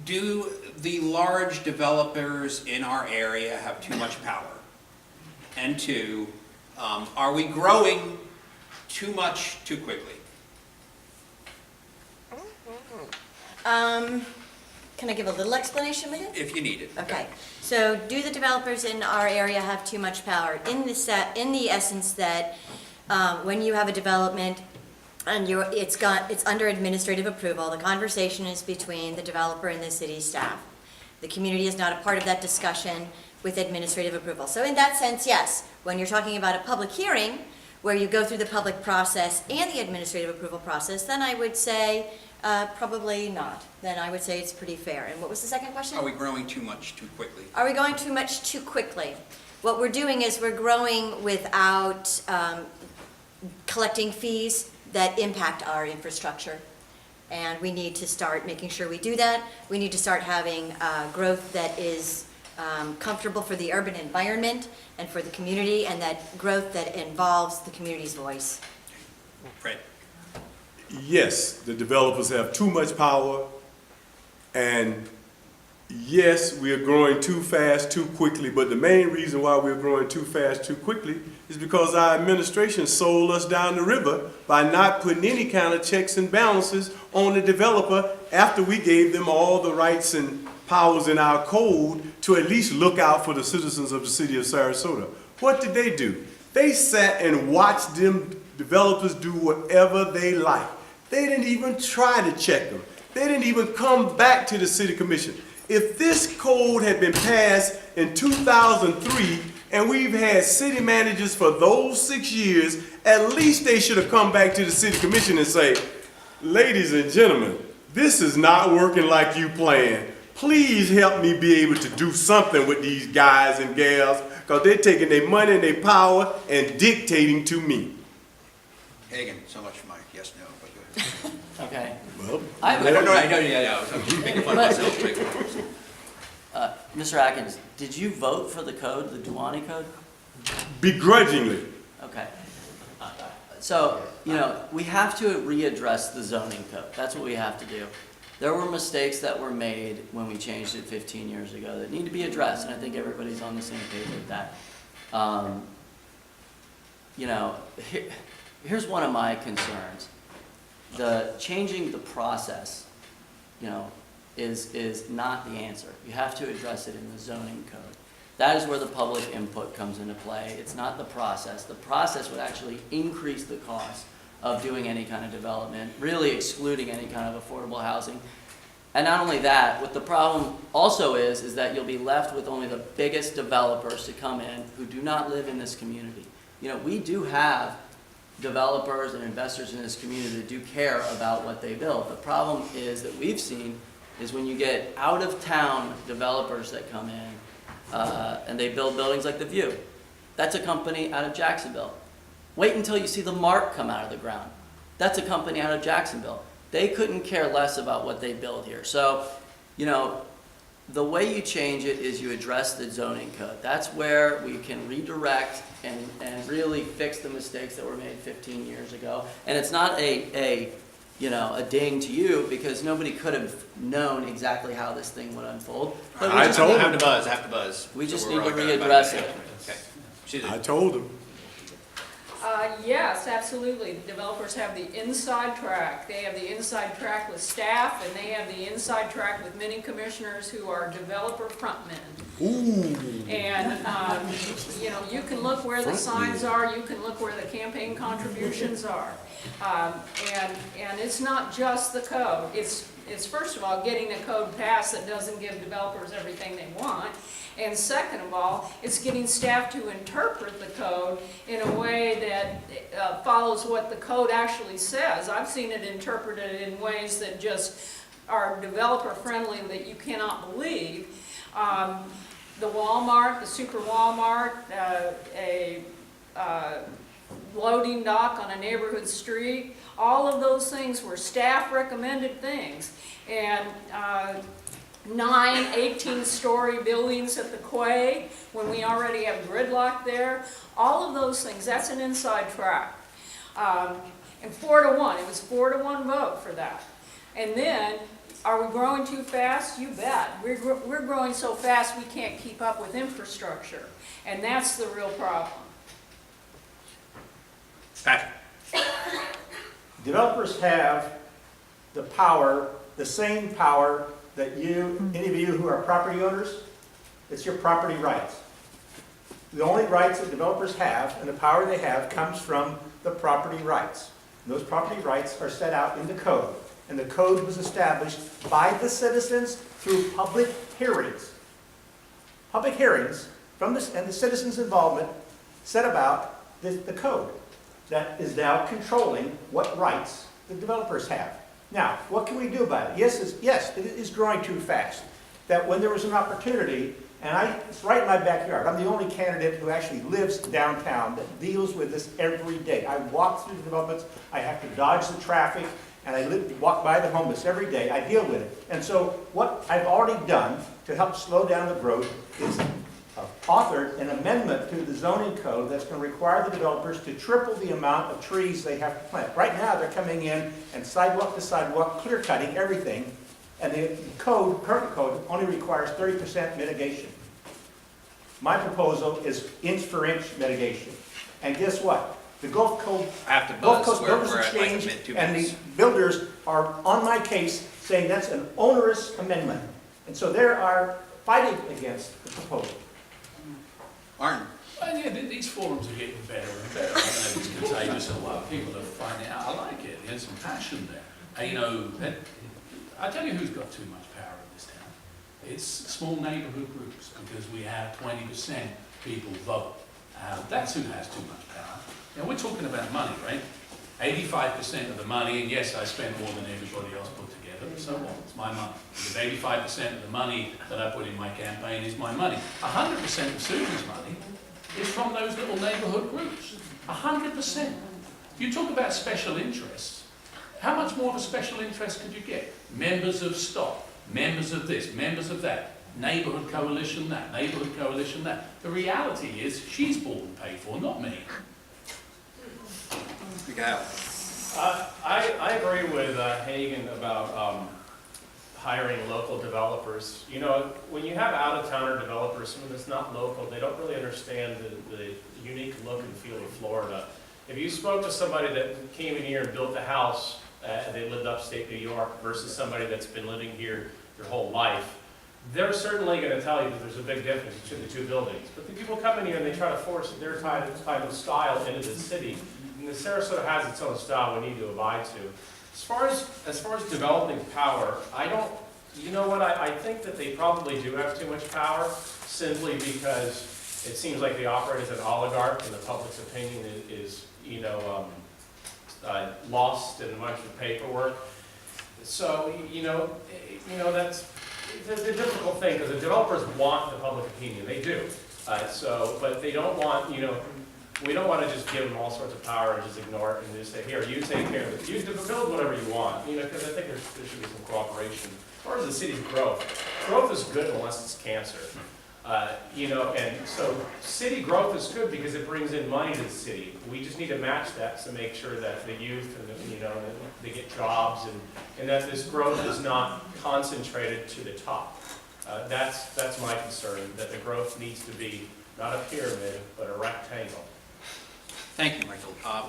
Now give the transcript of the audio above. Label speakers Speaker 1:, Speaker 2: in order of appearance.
Speaker 1: do the large developers in our area have too much power? And two, are we growing too much too quickly?
Speaker 2: Can I give a little explanation with it?
Speaker 1: If you need it.
Speaker 2: Okay. So, do the developers in our area have too much power? In the essence that when you have a development and it's under administrative approval, the conversation is between the developer and the city staff. The community is not a part of that discussion with administrative approval. So in that sense, yes, when you're talking about a public hearing where you go through the public process and the administrative approval process, then I would say probably not. Then I would say it's pretty fair. And what was the second question?
Speaker 1: Are we growing too much too quickly?
Speaker 2: Are we going too much too quickly? What we're doing is we're growing without collecting fees that impact our infrastructure. And we need to start making sure we do that. We need to start having growth that is comfortable for the urban environment and for the community, and that growth that involves the community's voice.
Speaker 1: Fred?
Speaker 3: Yes, the developers have too much power, and yes, we are growing too fast, too quickly, but the main reason why we're growing too fast, too quickly is because our administration sold us down the river by not putting any kind of checks and balances on the developer after we gave them all the rights and powers in our code to at least look out for the citizens of the city of Sarasota. What did they do? They sat and watched them developers do whatever they like. They didn't even try to check them. They didn't even come back to the city commission. If this code had been passed in 2003 and we've had city managers for those 6 years, at least they should have come back to the city commission and say, ladies and gentlemen, this is not working like you planned. Please help me be able to do something with these guys and gals, because they're taking their money and their power and dictating to me.
Speaker 1: Hagan, so much for my yes, no, but go ahead.
Speaker 4: Okay.
Speaker 3: Well,
Speaker 4: I
Speaker 1: No, I'm just making fun of myself.
Speaker 4: Mr. Atkins, did you vote for the code, the Duwani code?
Speaker 3: begrudgingly.
Speaker 4: Okay. So, we have to readdress the zoning code. That's what we have to do. There were mistakes that were made when we changed it 15 years ago that need to be addressed, and I think everybody's on the same page with that. Here's one of my concerns. Changing the process, is not the answer. You have to address it in the zoning code. That is where the public input comes into play. It's not the process. The process would actually increase the cost of doing any kind of development, really excluding any kind of affordable housing. And not only that, what the problem also is that you'll be left with only the biggest developers to come in who do not live in this community. We do have developers and investors in this community that do care about what they build. The problem is that we've seen is when you get out-of-town developers that come in and they build buildings like The View. That's a company out of Jacksonville. Wait until you see the Mark come out of the ground. That's a company out of Jacksonville. They couldn't care less about what they build here. So, the way you change it is you address the zoning code. That's where we can redirect and really fix the mistakes that were made 15 years ago. And it's not a ding to you, because nobody could have known exactly how this thing would unfold. But
Speaker 3: I told
Speaker 1: I have
Speaker 3: him.
Speaker 1: to buzz, I have to buzz.
Speaker 4: We just
Speaker 1: So
Speaker 4: need
Speaker 1: we're
Speaker 4: to
Speaker 1: okay.
Speaker 4: readdress it.
Speaker 1: Okay. Susan?
Speaker 3: I told them.
Speaker 5: Yes, absolutely. Developers have the inside track. They have the inside track with staff, and they have the inside track with many commissioners who are developer frontmen.
Speaker 3: Ooh.
Speaker 5: And, you can look where the signs are, you can look where the campaign contributions are. And it's not just the code. It's first of all, getting a code passed that doesn't give developers everything they want. And second of all, it's getting staff to interpret the code in a way that follows what the code actually says. I've seen it interpreted in ways that just are developer friendly that you cannot believe. The Walmart, the super Walmart, a loading dock on a neighborhood street, all of those things were staff recommended things. And 9 18-story buildings at the quay, when we already have gridlock there, all of those things, that's an inside track. And 4-1, it was 4-1 vote for that. And then Are we growing too fast? You bet. We're growing so fast we can't keep up with infrastructure, and that's the real problem.
Speaker 1: Patrick?
Speaker 6: Developers have the power, the same power that you, any of you who are property owners, it's your property rights. The only rights that developers have and the power they have comes from the property rights. And those property rights are set out in the code. And the code was established by the citizens through public hearings. Public hearings from this, and the citizens' involvement set about the code that is now controlling what rights the developers have. Now, what can we do about it? Yes, it is growing too fast. That when there was an opportunity, and it's right in my backyard. I'm the only candidate who actually lives downtown that deals with this every day. I walk through the developments, I have to dodge the traffic, and I walk by the homeless every day. I deal with it. And so what I've already done to help slow down the growth is authored an amendment to the zoning code that's going to require the developers to triple the amount of trees they have to plant. Right now, they're coming in and sidewalk to sidewalk, clear cutting everything, and the code, current code, only requires 30% mitigation. My proposal is inch for inch mitigation. And guess what? The Gulf Coast,
Speaker 1: I have to
Speaker 6: Gulf
Speaker 1: buzz.
Speaker 6: Coast
Speaker 1: We're
Speaker 6: Builders
Speaker 1: at like
Speaker 6: Exchange
Speaker 1: two
Speaker 6: and
Speaker 1: minutes.
Speaker 6: the builders are on my case saying that's an onerous amendment. And so they are fighting against the proposal.
Speaker 1: Martin?
Speaker 7: Well, yeah, these forums are getting better and better. I don't know if it's contagious or what. People are finding out. I like it. There's some passion there. And, you know, I tell you who's got too much power in this town. It's small neighborhood groups, because we have 20% people vote. That's who has too much power. Now, we're talking about money, right? 85% of the money, and yes, I spend more than everybody else put together, but so what? It's my money. Because 85% of the money that I put in my campaign is my money. 100% of Susie's money is from those little neighborhood groups. 100%. You talk about special interests. How much more of a special interest could you get? Members of STOP, members of this, members of that, neighborhood coalition that, neighborhood coalition that. The reality is she's bought and paid for, not me.
Speaker 1: Miguel?
Speaker 8: I agree with Hagan about hiring local developers. You know, when you have out-of-towner developers, someone that's not local, they don't really understand the unique look and feel of Florida. If you spoke to somebody that came in here and built a house, they lived upstate New York, versus somebody that's been living here their whole life, they're certainly going to tell you that there's a big difference between the two buildings. But the people come in here and they try to force their type of style into the city. And the Sarasota has its own style we need to abide to. As far as developing power, I don't, you know what, I think that they probably do have too much power, simply because it seems like they operate as an oligarch, and the public's opinion is you know, lost in a bunch of paperwork. So, you know that's the difficult thing, because the developers want the public opinion, they do. But they don't want, you know, we don't want to just give them all sorts of power and just ignore it and just say, here, you take care of it. You build whatever you want, you know, because I think there should be some cooperation. As far as the city's growth is good unless it's cancer. You know, and so city growth is good because it brings in money to the city. We just need to match that to make sure that the youth and you know, they get jobs, and that this growth is not concentrated to the top. That's my concern, that the growth needs to be not a pyramid, but a rectangle.
Speaker 1: Thank you, Michael.